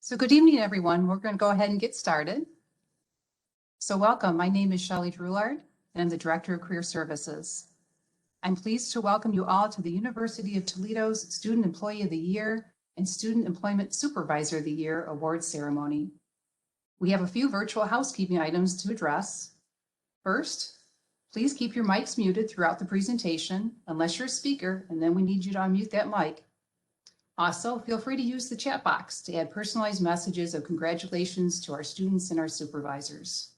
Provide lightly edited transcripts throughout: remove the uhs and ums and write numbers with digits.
So good evening, everyone. We're going to go ahead and get started. So welcome. My name is Shelley Drulard, and I'm the Director of Career Services. I'm pleased to welcome you all to the University of Toledo's Student Employee of the Year and Student Employment Supervisor of the Year Awards ceremony. We have a few virtual housekeeping items to address. First, please keep your mics muted throughout the presentation, unless you're a speaker, and then we need you to unmute that mic. Also, feel free to use the chat box to add personalized messages of congratulations to our students and our supervisors.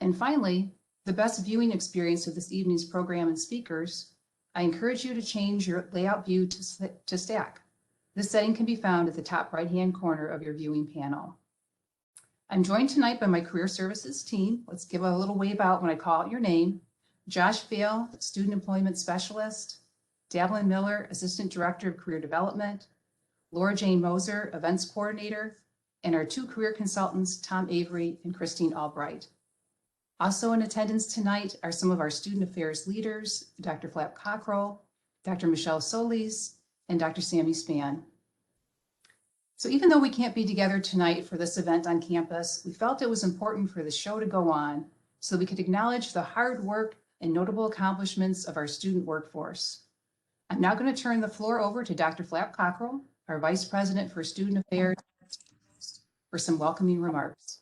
And finally, the best viewing experience of this evening's program and speakers, I encourage you to change your layout view to stack. This setting can be found at the top right-hand corner of your viewing panel. I'm joined tonight by my Career Services team. Let's give a little wave out when I call out your name. Josh Vail, Student Employment Specialist, Davlin Miller, Assistant Director of Career Development, Laura Jane Moser, Events Coordinator, and our two career consultants, Tom Avery and Christine Albright. Also in attendance tonight are some of our student affairs leaders, Dr. Flap Cockrell, Dr. Michelle Solis, and Dr. Sammy Spann. So even though we can't be together tonight for this event on campus, we felt it was important for the show to go on so we could acknowledge the hard work and notable accomplishments of our student workforce. I'm now going to turn the floor over to Dr. Flap Cockrell, our Vice President for Student Affairs, for some welcoming remarks.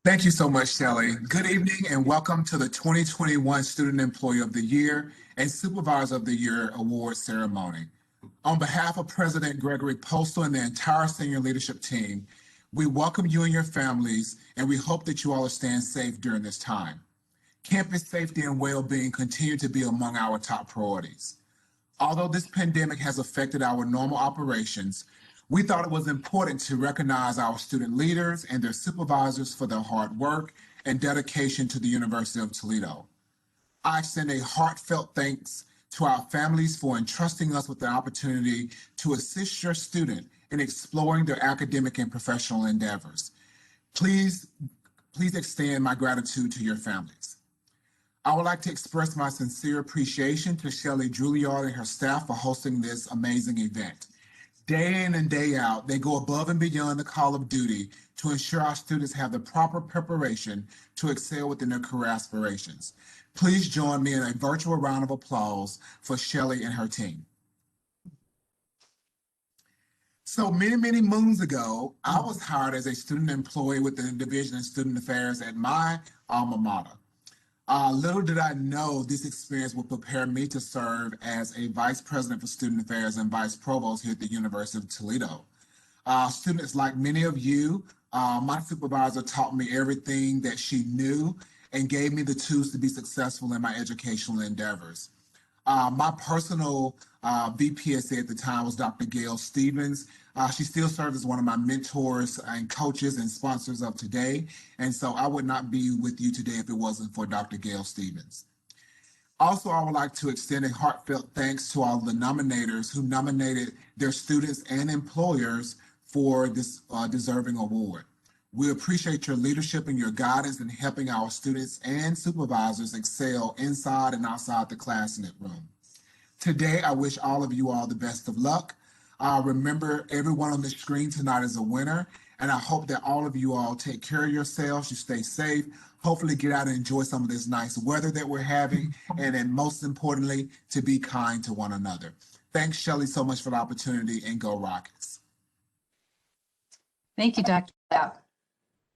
Thank you so much, Shelley. Good evening and welcome to the 2021 Student Employee of the Year and Supervisor of the Year Award ceremony. On behalf of President Gregory Postal and the entire senior leadership team, we welcome you and your families, and we hope that you all are staying safe during this time. Campus safety and well-being continue to be among our top priorities. Although this pandemic has affected our normal operations, we thought it was important to recognize our student leaders and their supervisors for their hard work and dedication to the University of Toledo. I extend a heartfelt thanks to our families for entrusting us with the opportunity to assist your student in exploring their academic and professional endeavors. Please extend my gratitude to your families. I would like to express my sincere appreciation to Shelley Drulard and her staff for hosting this amazing event. Day in and day out, they go above and beyond the call of duty to ensure our students have the proper preparation to excel within their career aspirations. Please join me in a virtual round of applause for Shelley and her team. So many moons ago, I was hired as a student employee within the Division of Student Affairs at my alma mater. Little did I know this experience would prepare me to serve as a Vice President for Student Affairs and Vice Provost here at the University of Toledo. Students like many of you, my supervisor taught me everything that she knew and gave me the tools to be successful in my educational endeavors. My personal VPSA at the time was Dr. Gail Stevens. She still serves as one of my mentors and coaches and sponsors of today. And so I would not be with you today if it wasn't for Dr. Gail Stevens. Also, I would like to extend a heartfelt thanks to all the nominators who nominated their students and employers for this deserving award. We appreciate your leadership and your guidance in helping our students and supervisors excel inside and outside the classroom. Today, I wish all of you all the best of luck. Remember, everyone on the screen tonight is a winner, and I hope that all of you all take care of yourselves, you stay safe, hopefully get out and enjoy some of this nice weather that we're having, and then most importantly, to be kind to one another. Thanks, Shelley, so much for the opportunity, and go Rockets. Thank you, Dr. Flap.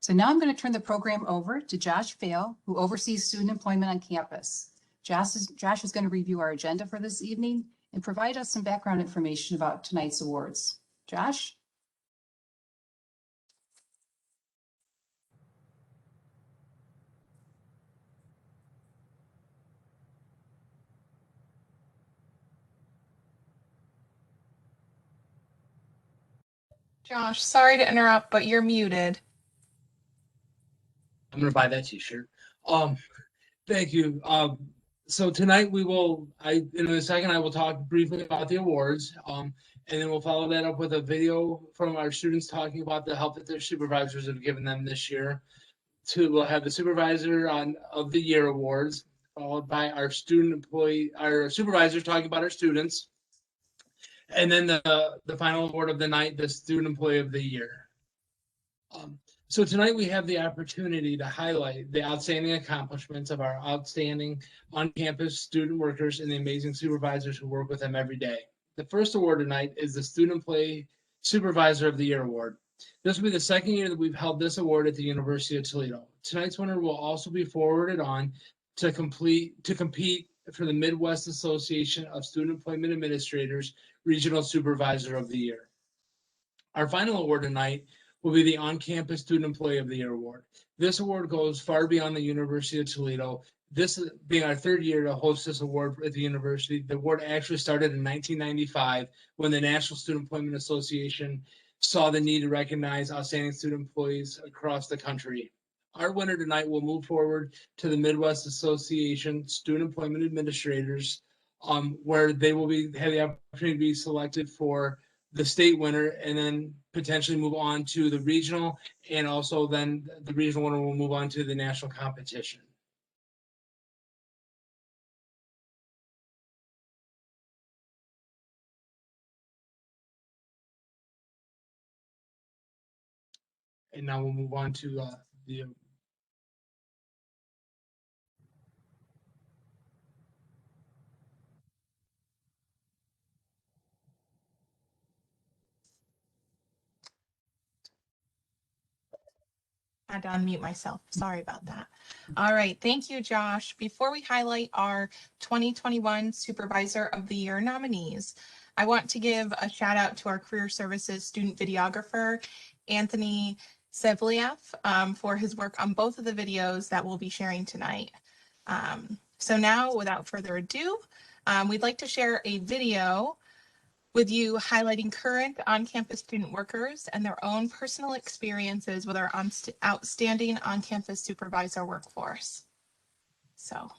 So now I'm going to turn the program over to Josh Vail, who oversees student employment on campus. Josh is going to review our agenda for this evening and provide us some background information about tonight's awards. Josh? Josh, sorry to interrupt, but you're muted. I'm going to buy that t-shirt. Thank you. So tonight in a second, I will talk briefly about the awards, and then we'll follow that up with a video from our students talking about the help that their supervisors have given them this year. We'll have the Supervisor of the Year awards, followed by our supervisors talking about our students. And then the final award of the night, the Student Employee of the Year. So tonight we have the opportunity to highlight the outstanding accomplishments of our outstanding on-campus student workers and the amazing supervisors who work with them every day. The first award tonight is the Student Employee Supervisor of the Year Award. This will be the second year that we've held this award at the University of Toledo. Tonight's winner will also be forwarded on to compete for the Midwest Association of Student Employment Administrators Regional Supervisor of the Year. Our final award tonight will be the On-Campus Student Employee of the Year Award. This award goes far beyond the University of Toledo. This being our third year to host this award at the university. The award actually started in 1995 when the National Student Employment Association saw the need to recognize outstanding student employees across the country. Our winner tonight will move forward to the Midwest Association Student Employment Administrators, where they will have the opportunity to be selected for the state winner and then potentially move on to the regional, and also then the regional winner will move on to the national competition. And now we'll move on to the I had to unmute myself. Sorry about that. All right. Thank you, Josh. Before we highlight our 2021 Supervisor of the Year nominees, I want to give a shout out to our Career Services student videographer, Anthony Sevliev, for his work on both of the videos that we'll be sharing tonight. So now, without further ado, we'd like to share a video with you highlighting current on-campus student workers and their own personal experiences with our outstanding on-campus supervisor workforce. So.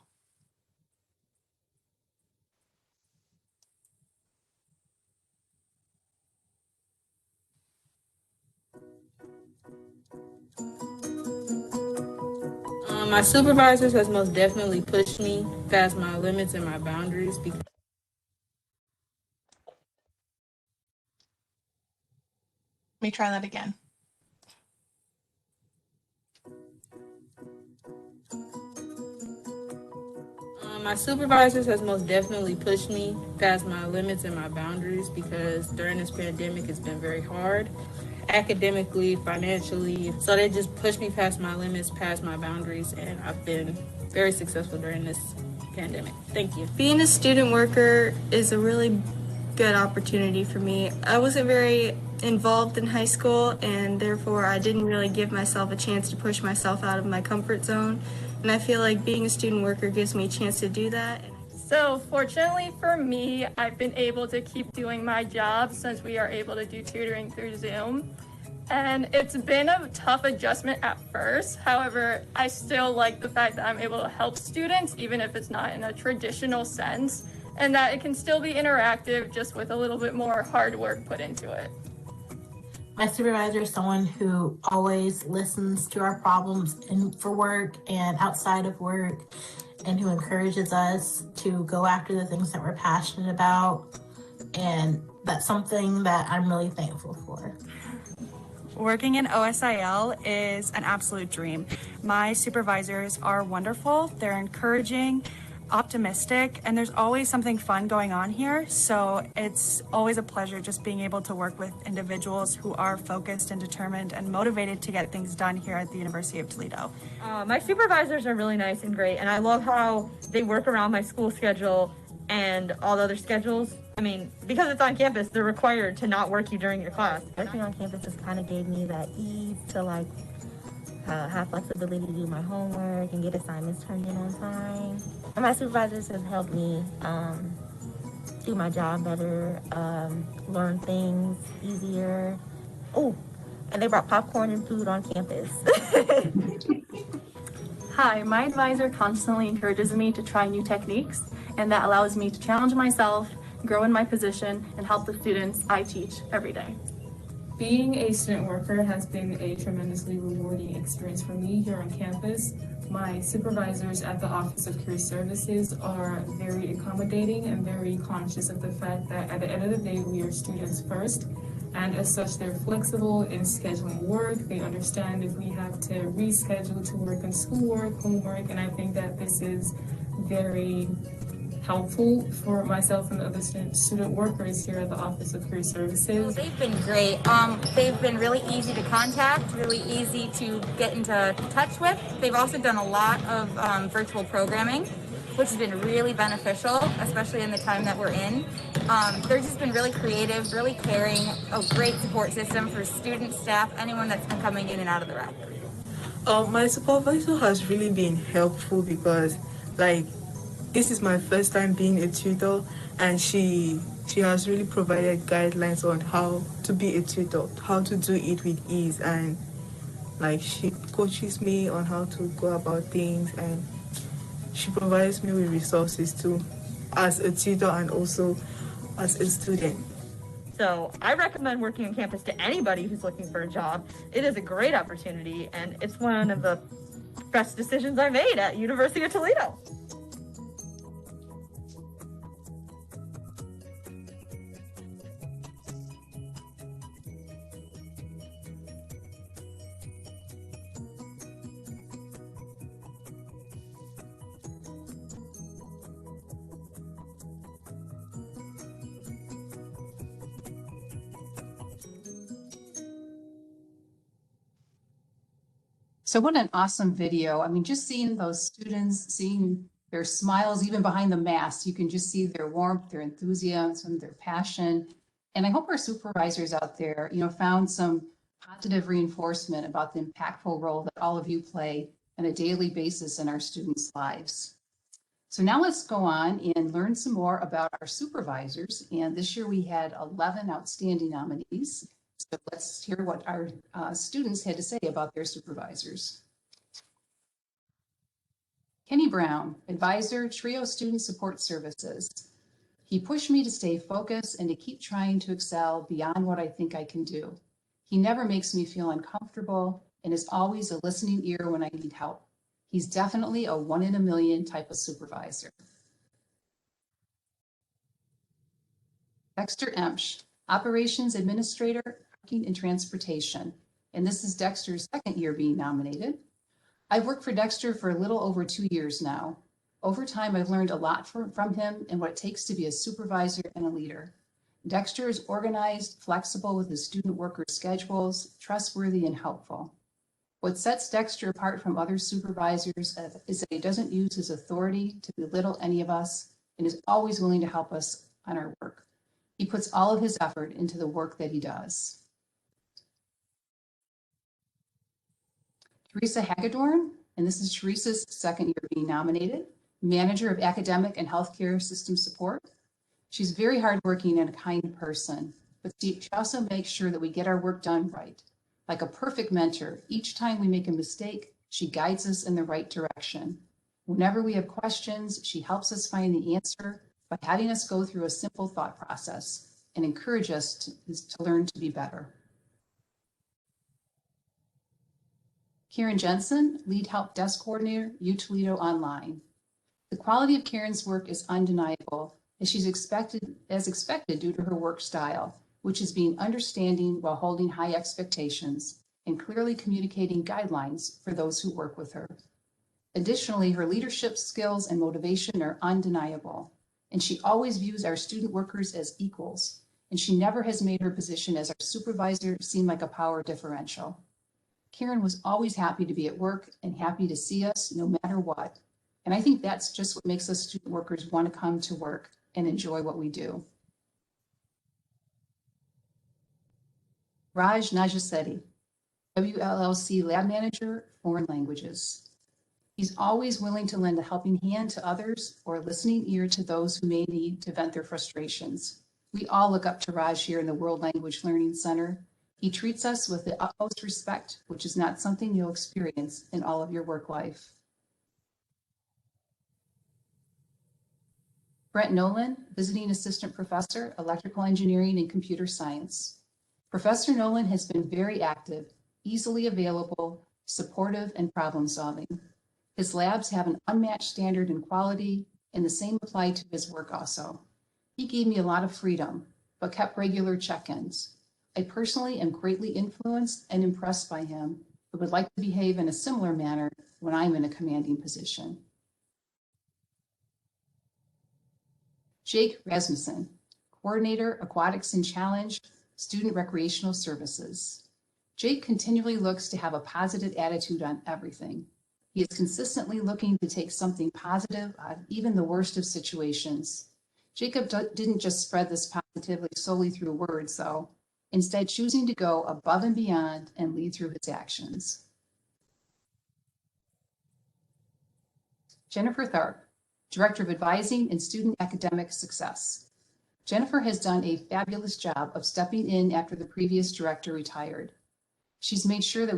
My supervisors has most definitely pushed me past my limits and my boundaries. Let me try that again. My supervisors has most definitely pushed me past my limits and my boundaries, because during this pandemic it's been very hard academically, financially. So they just pushed me past my limits, past my boundaries, and I've been very successful during this pandemic. Thank you. Being a student worker is a really good opportunity for me. I wasn't very involved in high school, and therefore I didn't really give myself a chance to push myself out of my comfort zone. And I feel like being a student worker gives me a chance to do that. So fortunately for me, I've been able to keep doing my job since we are able to do tutoring through Zoom. And it's been a tough adjustment at first. However, I still like the fact that I'm able to help students, even if it's not in a traditional sense, and that it can still be interactive, just with a little bit more hard work put into it. My supervisor is someone who always listens to our problems for work and outside of work, and who encourages us to go after the things that we're passionate about. And that's something that I'm really thankful for. Working in OSIL is an absolute dream. My supervisors are wonderful. They're encouraging, optimistic, and there's always something fun going on here. So it's always a pleasure just being able to work with individuals who are focused and determined and motivated to get things done here at the University of Toledo. My supervisors are really nice and great, and I love how they work around my school schedule and all the other schedules. I mean, because it's on campus, they're required to not work you during your class. Working on campus just kind of gave me that ease to have flexibility to do my homework and get assignments turned in on time. And my supervisors have helped me do my job better, learn things easier. Oh, and they brought popcorn and food on campus. Hi, my advisor constantly encourages me to try new techniques, and that allows me to challenge myself, grow in my position, and help the students I teach every day. Being a student worker has been a tremendously rewarding experience for me here on campus. My supervisors at the Office of Career Services are very accommodating and very conscious of the fact that at the end of the day, we are students first. And as such, they're flexible in scheduling work. They understand if we have to reschedule to work on schoolwork, homework, and I think that this is very helpful for myself and the other student workers here at the Office of Career Services. They've been great. They've been really easy to contact, really easy to get into touch with. They've also done a lot of virtual programming, which has been really beneficial, especially in the time that we're in. They've just been really creative, really caring, a great support system for students, staff, anyone that's been coming in and out of the rec. My supervisor has really been helpful because, like, this is my first time being a tutor, and she has really provided guidelines on how to be a tutor, how to do it with ease, and like she coaches me on how to go about things, and she provides me with resources too, as a tutor and also as a student. So I recommend working on campus to anybody who's looking for a job. It is a great opportunity, and it's one of the best decisions I made at University of Toledo. So what an awesome video. I mean, just seeing those students, seeing their smiles, even behind the mask, you can just see their warmth, their enthusiasm, their passion. And I hope our supervisors out there, found some positive reinforcement about the impactful role that all of you play on a daily basis in our students' lives. So now let's go on and learn some more about our supervisors. And this year we had 11 outstanding nominees. So let's hear what our students had to say about their supervisors. Kenny Brown, Advisor, Trio Student Support Services. He pushed me to stay focused and to keep trying to excel beyond what I think I can do. He never makes me feel uncomfortable and is always a listening ear when I need help. He's definitely a 1 in a million type of supervisor. Dexter Mcsh, Operations Administrator, Parking and Transportation. And this is Dexter's second year being nominated. I've worked for Dexter for a little over 2 years now. Over time, I've learned a lot from him and what it takes to be a supervisor and a leader. Dexter is organized, flexible with his student workers' schedules, trustworthy and helpful. What sets Dexter apart from other supervisors is that he doesn't use his authority to belittle any of us and is always willing to help us on our work. He puts all of his effort into the work that he does. Teresa Hagedorn, and this is Teresa's second year being nominated, Manager of Academic and Healthcare System Support. She's very hardworking and a kind person, but she also makes sure that we get our work done right. Like a perfect mentor, each time we make a mistake, she guides us in the right direction. Whenever we have questions, she helps us find the answer by having us go through a simple thought process and encourage us to learn to be better. Karen Jensen, Lead Help Desk Coordinator, U Toledo Online. The quality of Karen's work is undeniable, as she's expected due to her work style, which is being understanding while holding high expectations and clearly communicating guidelines for those who work with her. Additionally, her leadership skills and motivation are undeniable, and she always views our student workers as equals, and she never has made her position as our supervisor seem like a power differential. Karen was always happy to be at work and happy to see us no matter what. And I think that's just what makes us student workers want to come to work and enjoy what we do. Raj Najasetti, WLLC Lab Manager, Foreign Languages. He's always willing to lend a helping hand to others or a listening ear to those who may need to vent their frustrations. We all look up to Raj here in the World Language Learning Center. He treats us with the utmost respect, which is not something you'll experience in all of your work life. Brent Nolan, Visiting Assistant Professor, Electrical Engineering and Computer Science. Professor Nolan has been very active, easily available, supportive, and problem-solving. His labs have an unmatched standard in quality, and the same applied to his work also. He gave me a lot of freedom, but kept regular check-ins. I personally am greatly influenced and impressed by him, but would like to behave in a similar manner when I'm in a commanding position. Jake Rasmussen, Coordinator, Aquatics and Challenge, Student Recreational Services. Jake continually looks to have a positive attitude on everything. He is consistently looking to take something positive out of even the worst of situations. Jacob didn't just spread this positively solely through words, though, instead choosing to go above and beyond and lead through his actions. Jennifer Tharp, Director of Advising and Student Academic Success. Jennifer has done a fabulous job of stepping in after the previous director retired. She's made sure that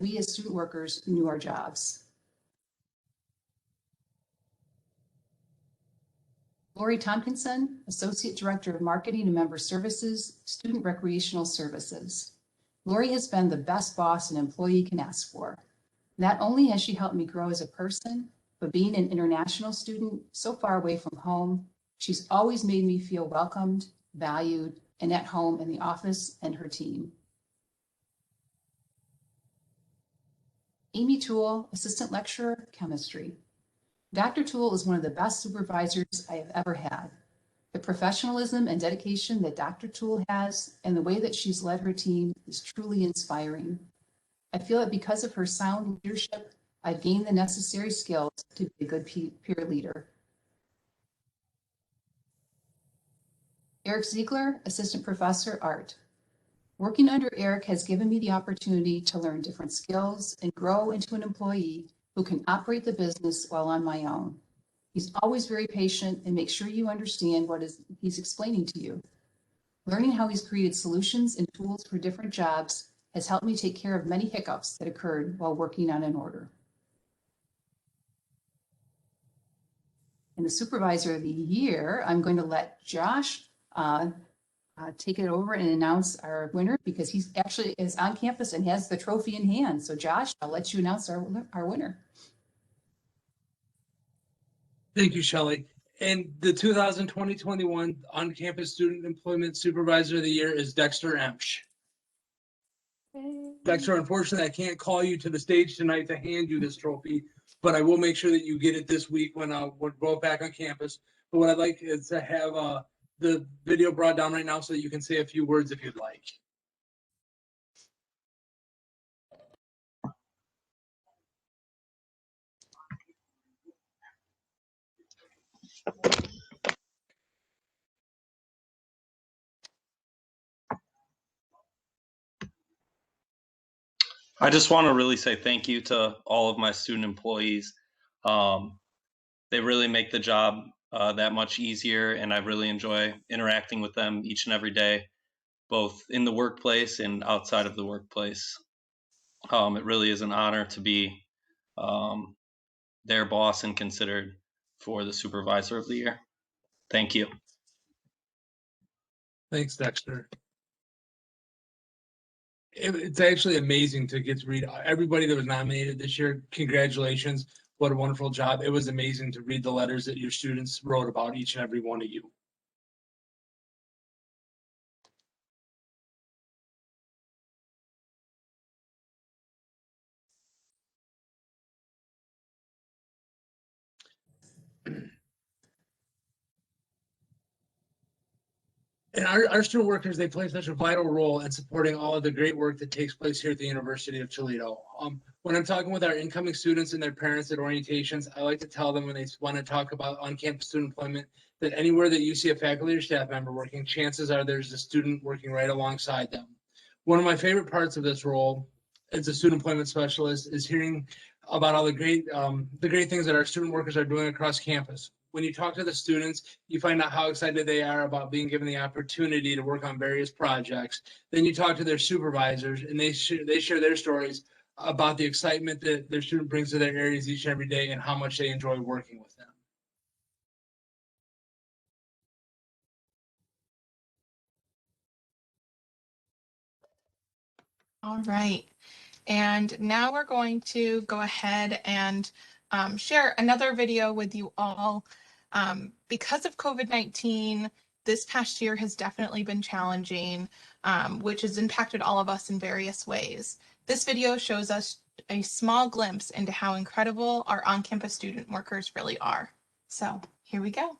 we as student workers knew our jobs. Lori Tompkinson, Associate Director of Marketing and Member Services, Student Recreational Services. Lori has been the best boss an employee can ask for. Not only has she helped me grow as a person, but being an international student so far away from home, she's always made me feel welcomed, valued, and at home in the office and her team. Amy Toole, Assistant Lecturer, Chemistry. Dr. Toole is one of the best supervisors I have ever had. The professionalism and dedication that Dr. Toole has and the way that she's led her team is truly inspiring. I feel that because of her sound leadership, I've gained the necessary skills to be a good peer leader. Eric Ziegler, Assistant Professor, Art. Working under Eric has given me the opportunity to learn different skills and grow into an employee who can operate the business while on my own. He's always very patient and makes sure you understand what he's explaining to you. Learning how he's created solutions and tools for different jobs has helped me take care of many hiccups that occurred while working on an order. And the Supervisor of the Year, I'm going to let Josh take it over and announce our winner because he actually is on campus and has the trophy in hand. So Josh, I'll let you announce our winner. Thank you, Shelley. And the 2020-21 On-Campus Student Employment Supervisor of the Year is Dexter Mcsh. Dexter, unfortunately, I can't call you to the stage tonight to hand you this trophy, but I will make sure that you get it this week when we're both back on campus. But what I'd like is to have the video brought down right now so that you can say a few words if you'd like. I just want to really say thank you to all of my student employees. They really make the job that much easier, and I really enjoy interacting with them each and every day, both in the workplace and outside of the workplace. It really is an honor to be their boss and considered for the Supervisor of the Year. Thank you. Thanks, Dexter. It's actually amazing to get to read everybody that was nominated this year. Congratulations. What a wonderful job. It was amazing to read the letters that your students wrote about each and every one of you. And our student workers, they play such a vital role in supporting all of the great work that takes place here at the University of Toledo. When I'm talking with our incoming students and their parents at orientations, I like to tell them when they want to talk about on-campus student employment that anywhere that you see a faculty or staff member working, chances are there's a student working right alongside them. One of my favorite parts of this role as a student employment specialist is hearing about all the great things that our student workers are doing across campus. When you talk to the students, you find out how excited they are about being given the opportunity to work on various projects. Then you talk to their supervisors, and they share their stories about the excitement that their student brings to their areas each and every day and how much they enjoy working with them. All right. And now we're going to go ahead and share another video with you all. Because of COVID-19, this past year has definitely been challenging, which has impacted all of us in various ways. This video shows us a small glimpse into how incredible our on-campus student workers really are. So here we go.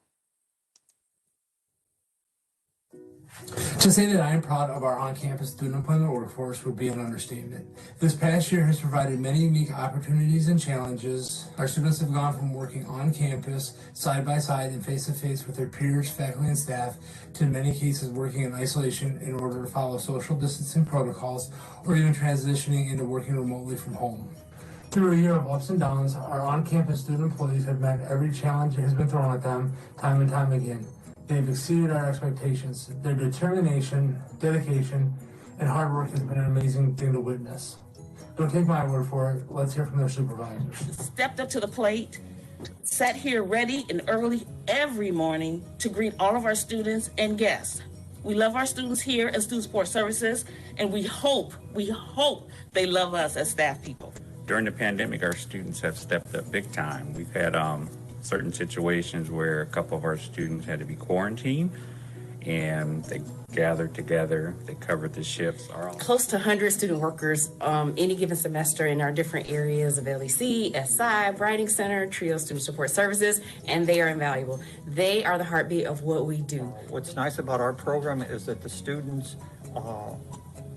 To say that I am proud of our on-campus student employment workforce would be an understatement. This past year has provided many unique opportunities and challenges. Our students have gone from working on campus, side by side and face-to-face with their peers, faculty, and staff, to in many cases working in isolation in order to follow social distancing protocols, or even transitioning into working remotely from home. Through a year of ups and downs, our on-campus student employees have met every challenge that has been thrown at them time and time again. They've exceeded our expectations. Their determination, dedication, and hard work has been an amazing thing to witness. Don't take my word for it. Let's hear from their supervisors. Stepped up to the plate, sat here ready and early every morning to greet all of our students and guests. We love our students here at Student Support Services, and we hope they love us as staff people. During the pandemic, our students have stepped up big time. We've had certain situations where a couple of our students had to be quarantined, and they gathered together, they covered the shifts. Close to 100 student workers any given semester in our different areas of LEC, SI, Writing Center, TRIO Student Support Services, and they are invaluable. They are the heartbeat of what we do. What's nice about our program is that the students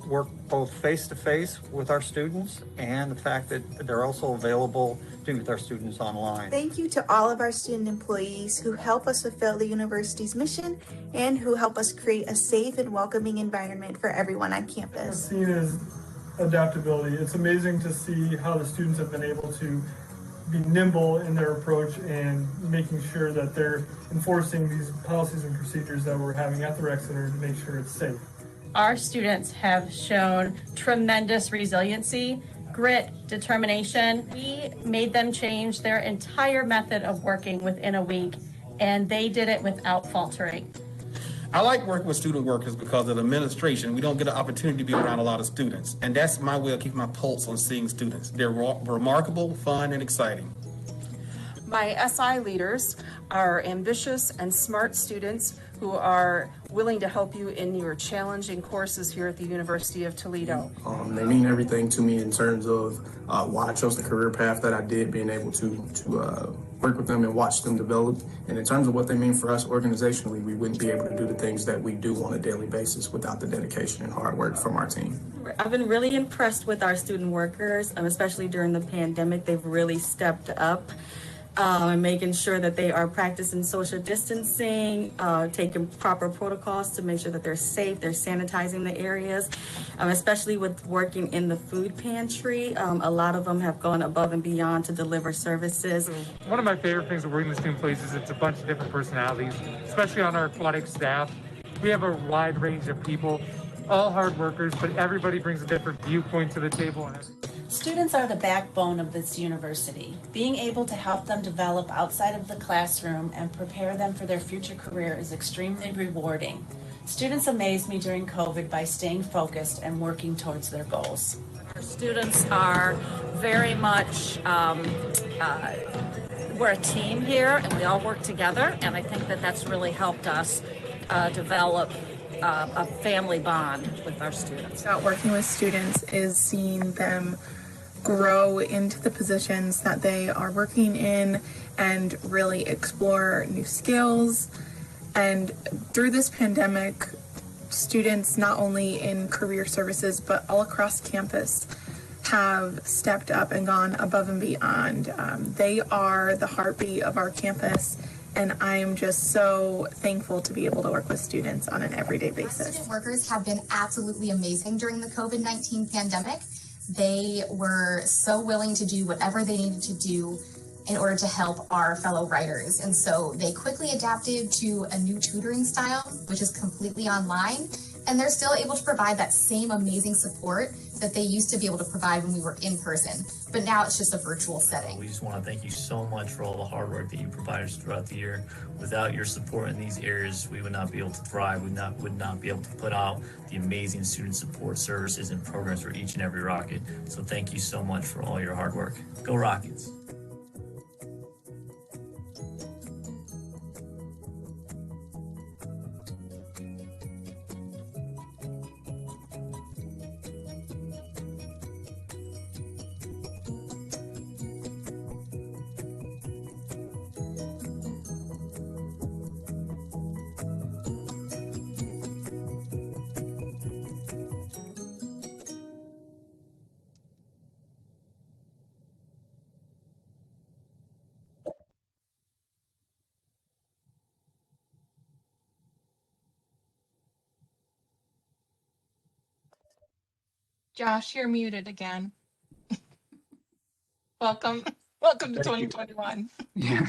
work both face-to-face with our students, and the fact that they're also available to meet with our students online. Thank you to all of our student employees who help us fulfill the university's mission and who help us create a safe and welcoming environment for everyone on campus. Seen as adaptability. It's amazing to see how the students have been able to be nimble in their approach and making sure that they're enforcing these policies and procedures that we're having at the Rec Center to make sure it's safe. Our students have shown tremendous resiliency, grit, determination. We made them change their entire method of working within a week, and they did it without faltering. I like working with student workers because of the administration. We don't get an opportunity to be around a lot of students, and that's my way of keeping my pulse on seeing students. They're remarkable, fun, and exciting. My SI leaders are ambitious and smart students who are willing to help you in your challenging courses here at the University of Toledo. They mean everything to me in terms of why I chose the career path that I did, being able to work with them and watch them develop. And in terms of what they mean for us organizationally, we wouldn't be able to do the things that we do on a daily basis without the dedication and hard work from our team. I've been really impressed with our student workers, especially during the pandemic. They've really stepped up. And making sure that they are practicing social distancing, taking proper protocols to make sure that they're safe, they're sanitizing the areas, especially with working in the food pantry. A lot of them have gone above and beyond to deliver services. One of my favorite things of working with student employees is it's a bunch of different personalities, especially on our aquatic staff. We have a wide range of people, all hard workers, but everybody brings a different viewpoint to the table. Students are the backbone of this university. Being able to help them develop outside of the classroom and prepare them for their future career is extremely rewarding. Students amaze me during COVID by staying focused and working towards their goals. Our students are very much, we're a team here and we all work together, and I think that that's really helped us develop a family bond with our students. About working with students is seeing them grow into the positions that they are working in and really explore new skills. And through this pandemic, students not only in career services but all across campus have stepped up and gone above and beyond. They are the heartbeat of our campus, and I am just so thankful to be able to work with students on an everyday basis. Student workers have been absolutely amazing during the COVID-19 pandemic. They were so willing to do whatever they needed to do in order to help our fellow writers. And so they quickly adapted to a new tutoring style, which is completely online. And they're still able to provide that same amazing support that that they used to be able to provide when we were in person, but now it's just a virtual setting. We just want to thank you so much for all the hard work that you provided us throughout the year. Without your support in these areas, we would not be able to thrive. We would not be able to put out the amazing student support services and programs for each and every Rocket. So thank you so much for all your hard work. Go Rockets! Josh, you're muted again. Welcome to 2021. Yeah.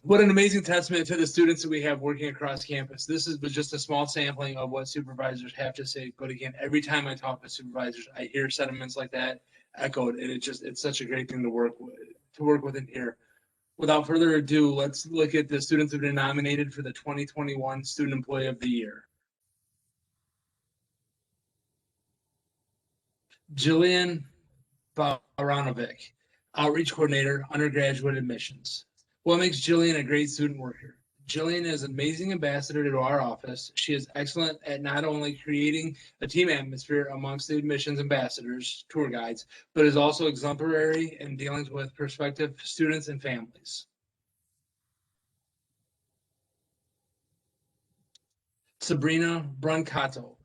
What an amazing testament to the students that we have working across campus. This was just a small sampling of what supervisors have to say. But again, every time I talk to supervisors, I hear sentiments like that echoed, and it's such a great thing to work with in here. Without further ado, let's look at the students that have been nominated for the 2021 Student Employee of the Year. Jillian Aranovic, Outreach Coordinator, Undergraduate Admissions. What makes Jillian a great student worker? Jillian is an amazing ambassador to our office. She is excellent at not only creating a team atmosphere amongst the admissions ambassadors, tour guides, but is also exemplary in dealings with prospective students and families. Sabrina Brancato,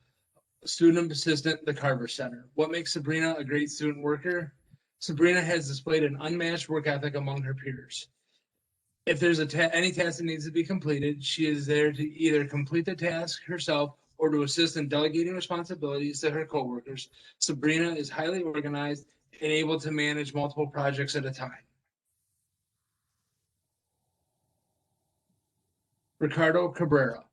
Student Assistant, the Carver Center. What makes Sabrina a great student worker? Sabrina has displayed an unmatched work ethic among her peers. If there's any task that needs to be completed, she is there to either complete the task herself or to assist in delegating responsibilities to her coworkers. Sabrina is highly organized and able to manage multiple projects at a time. Ricardo Cabrera,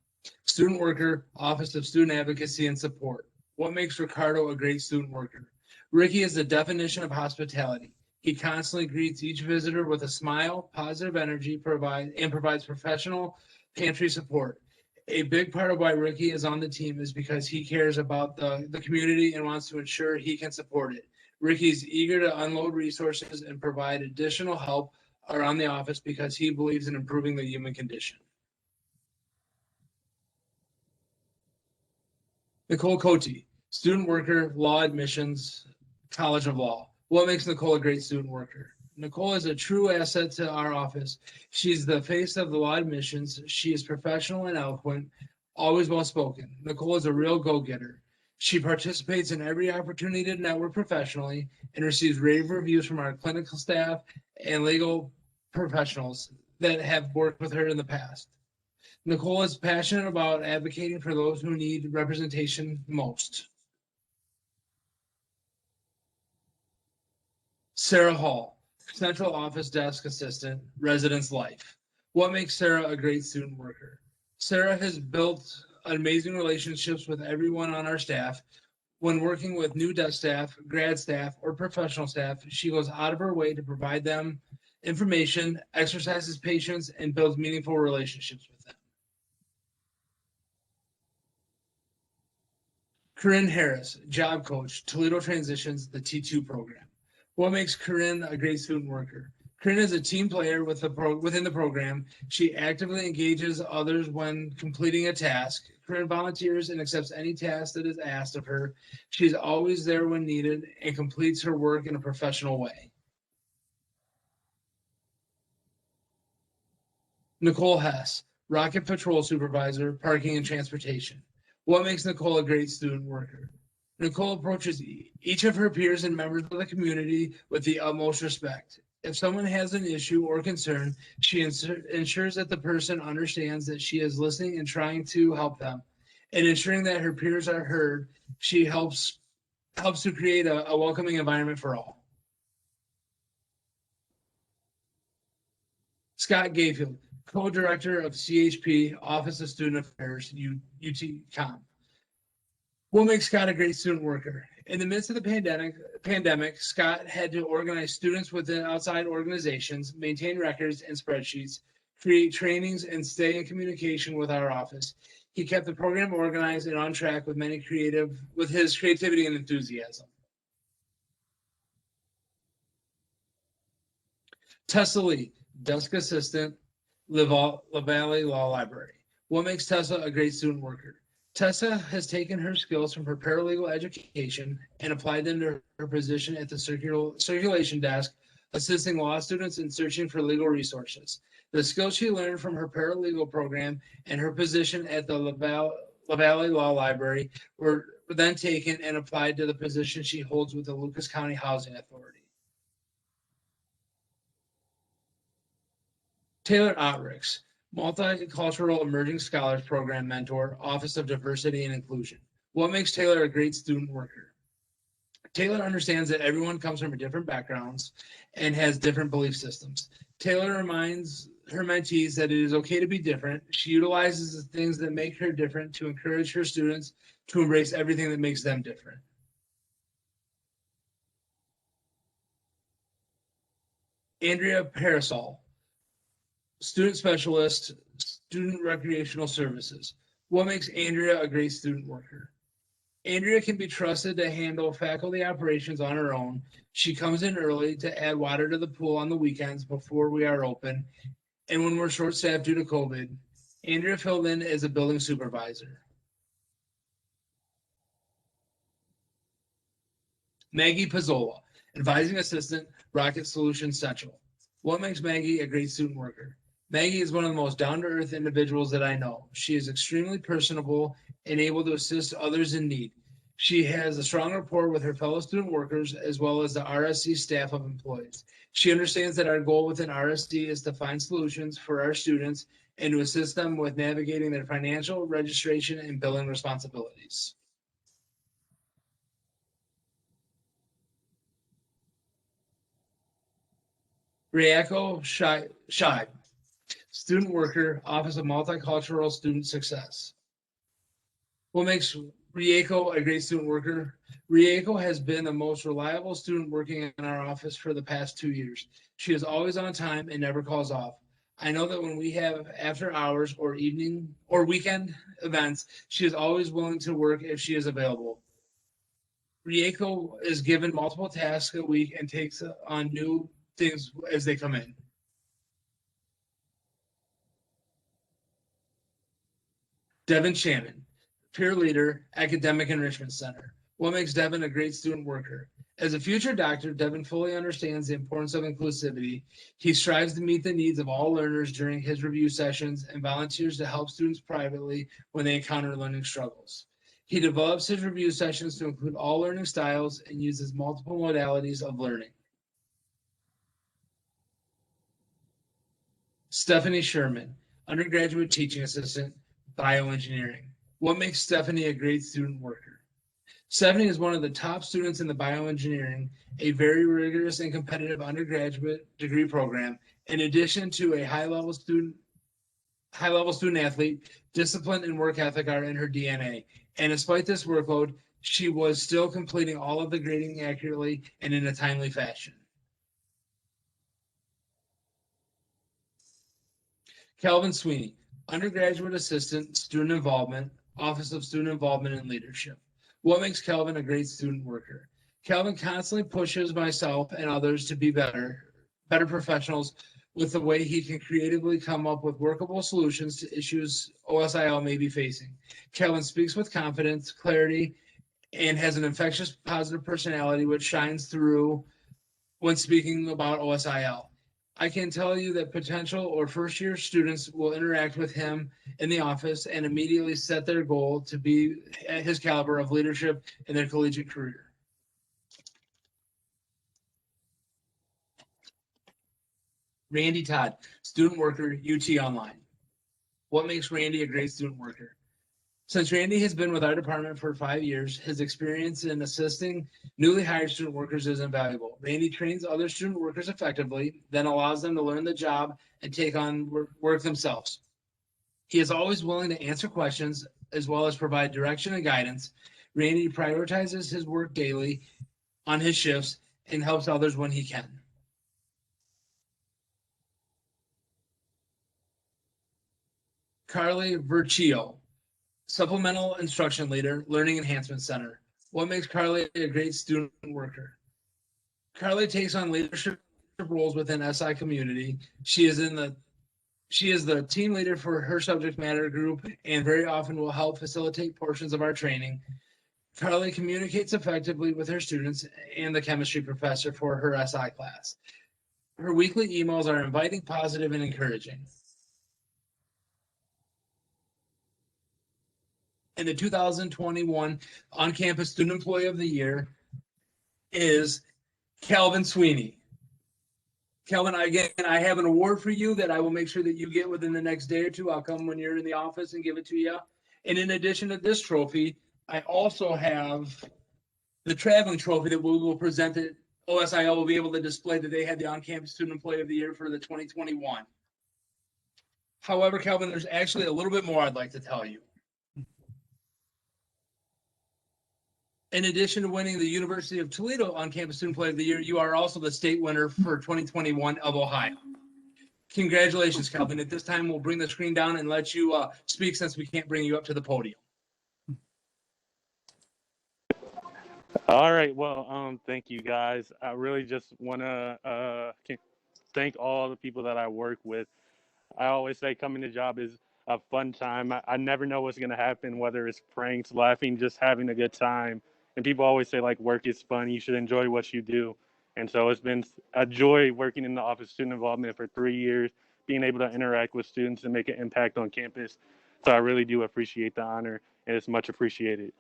Student Worker, Office of Student Advocacy and Support. What makes Ricardo a great student worker? Ricky is the definition of hospitality. He constantly greets each visitor with a smile, positive energy, provides professional pantry support. A big part of why Ricky is on the team is because he cares about the community and wants to ensure he can support it. Ricky's eager to unload resources and provide additional help around the office because he believes in improving the human condition. Nicole Cote, Student Worker, Law Admissions, College of Law. What makes Nicole a great student worker? Nicole is a true asset to our office. She's the face of the law admissions. She is professional and eloquent, always well-spoken. Nicole is a real go-getter. She participates in every opportunity to network professionally and receives rave reviews from our clinical staff and legal professionals that have worked with her in the past. Nicole is passionate about advocating for those who need representation most. Sarah Hall, Central Office Desk Assistant, Residence Life. What makes Sarah a great student worker? Sarah has built amazing relationships with everyone on our staff. When working with new desk staff, grad staff, or professional staff, she goes out of her way to provide them information, exercises patience, and builds meaningful relationships with them. Corinne Harris, Job Coach, Toledo Transitions, the T2 program. What makes Corinne a great student worker? Corinne is a team player within the program. She actively engages others when completing a task. Corinne volunteers and accepts any task that is asked of her. She's always there when needed and completes her work in a professional way. Nicole Hess, Rocket Patrol Supervisor, Parking and Transportation. What makes Nicole a great student worker? Nicole approaches each of her peers and members of the community with the utmost respect. If someone has an issue or concern, she ensures that the person understands that she is listening and trying to help them. In ensuring that her peers are heard, she helps to create a welcoming environment for all. Scott Gayfield, Co-Director of CHP, Office of Student Affairs, UT-COM. What makes Scott a great student worker? In the midst of the pandemic, Scott had to organize students within outside organizations, maintain records and spreadsheets, create trainings, and stay in communication with our office. He kept the program organized and on track with his creativity and enthusiasm. Tessa Lee, desk assistant, LaValle Law Library. What makes Tessa a great student worker? Tessa has taken her skills from her paralegal education and applied them to her position at the circulation desk, assisting law students in searching for legal resources. The skills she learned from her paralegal program and her position at the LaValle Law Library were then taken and applied to the position she holds with the Lucas County Housing Authority. Taylor Ottricks, Multicultural Emerging Scholars Program Mentor, Office of Diversity and Inclusion. What makes Taylor a great student worker? Taylor understands that everyone comes from different backgrounds and has different belief systems. Taylor reminds her mentees that it is okay to be different. She utilizes the things that make her different to encourage her students to embrace everything that makes them different. Andrea Parasol, Student Specialist, Student Recreational Services. What makes Andrea a great student worker? Andrea can be trusted to handle faculty operations on her own. She comes in early to add water to the pool on the weekends before we are open. And when we're short-staffed due to COVID, Andrea filled in as a building supervisor. Maggie Pizzola, Advising Assistant, Rocket Solutions Central. What makes Maggie a great student worker? Maggie is one of the most down-to-earth individuals that I know. She is extremely personable and able to assist others in need. She has a strong rapport with her fellow student workers as well as the RSC staff of employees. She understands that our goal within RSC is to find solutions for our students and to assist them with navigating their financial, registration, and billing responsibilities. Rieko Scheib, Student Worker, Office of Multicultural Student Success. What makes Rieko a great student worker? Rieko has been the most reliable student working in our office for the past 2 years. She is always on time and never calls off. I know that when we have after hours or evening or weekend events, she is always willing to work if she is available. Rieko is given multiple tasks a week and takes on new things as they come in. Devin Shannon, Peer Leader, Academic Enrichment Center. What makes Devin a great student worker? As a future doctor, Devin fully understands the importance of inclusivity. He strives to meet the needs of all learners during his review sessions and volunteers to help students privately when they encounter learning struggles. He develops his review sessions to include all learning styles and uses multiple modalities of learning. Stephanie Sherman, Undergraduate Teaching Assistant, Bioengineering. What makes Stephanie a great student worker? Stephanie is one of the top students in the Bioengineering, a very rigorous and competitive undergraduate degree program. In addition to a high-level student athlete, discipline and work ethic are in her DNA. And despite this workload, she was still completing all of the grading accurately and in a timely fashion. Calvin Sweeney, Undergraduate Assistant, Student Involvement, Office of Student Involvement and Leadership. What makes Calvin a great student worker? Calvin constantly pushes myself and others to be better professionals with the way he can creatively come up with workable solutions to issues OSIL may be facing. Calvin speaks with confidence, clarity, and has an infectious, positive personality which shines through when speaking about OSIL. I can tell you that potential or first-year students will interact with him in the office and immediately set their goal to be at his caliber of leadership in their collegiate career. Randy Todd, Student Worker, UT Online. What makes Randy a great student worker? Since Randy has been with our department for 5 years, his experience in assisting newly hired student workers is invaluable. Randy trains other student workers effectively, then allows them to learn the job and take on work themselves. He is always willing to answer questions as well as provide direction and guidance. Randy prioritizes his work daily on his shifts and helps others when he can. Carly Verchio, Supplemental Instruction Leader, Learning Enhancement Center. What makes Carly a great student worker? Carly takes on leadership roles within SI community. She is the team leader for her subject matter group and very often will help facilitate portions of our training. Carly communicates effectively with her students and the chemistry professor for her SI class. Her weekly emails are inviting, positive, and encouraging. And the 2021 On-Campus Student Employee of the Year is Calvin Sweeney. Calvin, again, I have an award for you that I will make sure that you get within the next day or two. I'll come when you're in the office and give it to you. And in addition to this trophy, I also have the traveling trophy that we will present at OSIL will be able to display that they had the On-Campus Student Employee of the Year for the 2021. However, Calvin, there's actually a little bit more I'd like to tell you. In addition to winning the University of Toledo On-Campus Student Employee of the Year, you are also the state winner for 2021 of Ohio. Congratulations, Calvin. At this time, we'll bring the screen down and let you speak since we can't bring you up to the podium. All right. Well, thank you, guys. I really just want to thank all the people that I work with. I always say coming to job is a fun time. I never know what's going to happen, whether it's pranks, laughing, just having a good time. And people always say, like, work is fun. You should enjoy what you do. And so it's been a joy working in the Office of Student Involvement for 3 years, being able to interact with students and make an impact on campus. So I really do appreciate the honor, and it's much appreciated.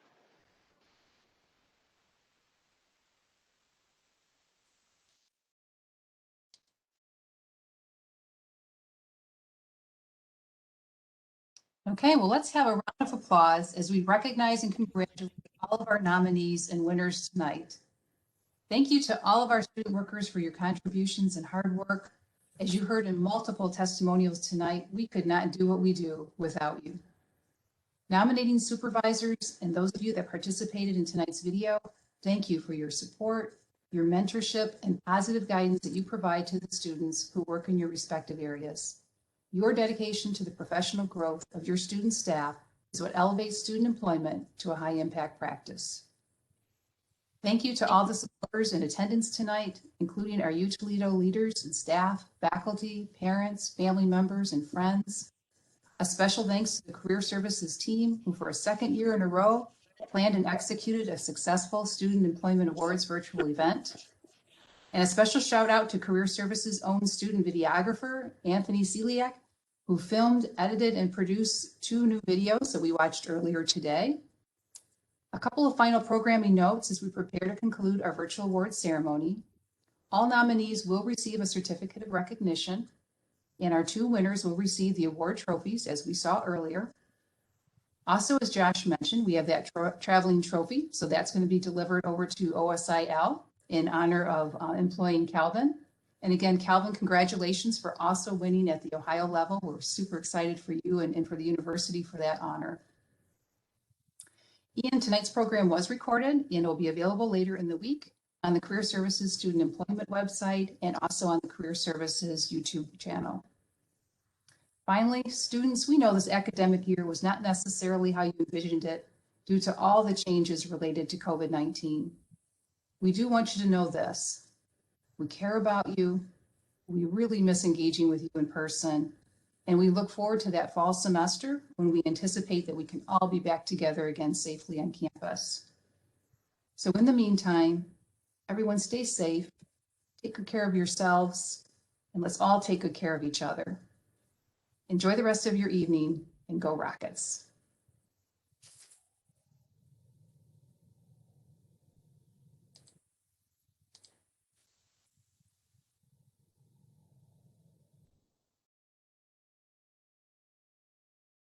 Okay, well, let's have a round of applause as we recognize and congratulate all of our nominees and winners tonight. Thank you to all of our student workers for your contributions and hard work. As you heard in multiple testimonials tonight, we could not do what we do without you. Nominating supervisors and those of you that participated in tonight's video, thank you for your support, your mentorship, and positive guidance that you provide to the students who work in your respective areas. Your dedication to the professional growth of your student staff is what elevates student employment to a high impact practice. Thank you to all the supporters in attendance tonight, including our U Toledo leaders and staff, faculty, parents, family members, and friends. A special thanks to the Career Services team, who for a second year in a row planned and executed a successful Student Employment Awards virtual event. And a special shout out to Career Services' own student videographer, Anthony Celiak, who filmed, edited, and produced 2 new videos that we watched earlier today. A couple of final programming notes as we prepare to conclude our virtual awards ceremony. All nominees will receive a certificate of recognition, and our 2 winners will receive the award trophies, as we saw earlier. Also, as Josh mentioned, we have that traveling trophy, so that's going to be delivered over to OSIL in honor of employing Calvin. And again, Calvin, congratulations for also winning at the Ohio level. We're super excited for you and for the university for that honor. Ian, tonight's program was recorded and will be available later in the week on the Career Services Student Employment website and also on the Career Services YouTube channel. Finally, students, we know this academic year was not necessarily how you envisioned it due to all the changes related to COVID-19. We do want you to know this. We care about you. We really miss engaging with you in person. And we look forward to that fall semester when we anticipate that we can all be back together again safely on campus. So in the meantime, everyone stay safe, take good care of yourselves, and let's all take good care of each other. Enjoy the rest of your evening and go Rockets.